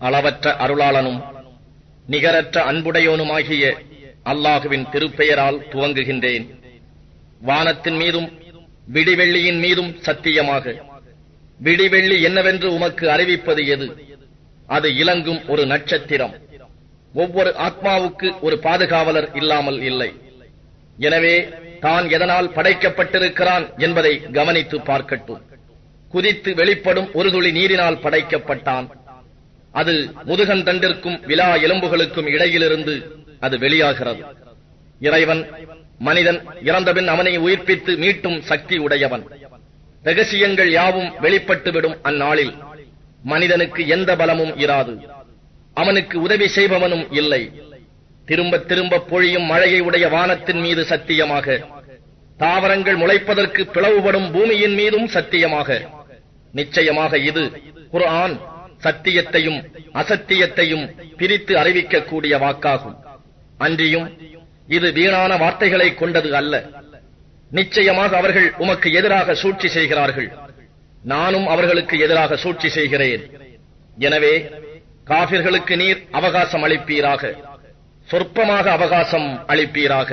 அளவற்ற அருளாளனும் நிகரற்ற அன்புடையோனுமாகிய அல்லாஹுவின் திருப்பெயரால் துவங்குகின்றேன். வானத்தின் மீதும் விடிவெள்ளியின் மீதும் சத்தியமாக. விடிவெள்ளி என்னவென்று உமக்கு அறிவிப்பது எது? அது இலங்கும் ஒரு நட்சத்திரம். ஒவ்வொரு ஆத்மாவுக்கு ஒரு பாதுகாவலர் இல்லாமல் இல்லை. எனவே தான் எதனால் படைக்கப்பட்டிருக்கிறான் என்பதை கவனித்து பார்க்கட்டும். குதித்து வெளிப்படும் ஒரு துளி நீரினால் படைக்கப்பட்டான். அது முதுகந்தண்டிற்கும் விலா எலும்புகளுக்கும் இடையிலிருந்து அது வெளியாகிறது. இறைவன் மனிதன் இறந்தபின் அவனை உயிர்ப்பித்து மீட்டும் சக்தி உடையவன். ரகசியங்கள் யாவும் வெளிப்பட்டுவிடும் அந்நாளில் மனிதனுக்கு எந்த பலமும் இராது. அவனுக்கு உதவி செய்பவனும் இல்லை. திரும்ப திரும்ப பொழியும் மழையை உடைய வானத்தின் மீது சத்தியமாக, தாவரங்கள் முளைப்பதற்கு பிளவுபடும் பூமியின் மீதும் சத்தியமாக. நிச்சயமாக இது குர்ஆன் சத்தியத்தையும் அசத்தியத்தையும் பிரித்து அறிவிக்கக்கூடிய வாக்காகும். அன்றியும் இது வீணான வார்த்தைகளை கொண்டது அல்ல. நிச்சயமாக அவர்கள் உமக்கு எதிராக சூழ்ச்சி செய்கிறார்கள். நானும் அவர்களுக்கு எதிராக சூழ்ச்சி செய்கிறேன். எனவே காபிர்களுக்கு நீர் அவகாசம் அளிப்பீராக, சொற்பமாக அவகாசம் அளிப்பீராக.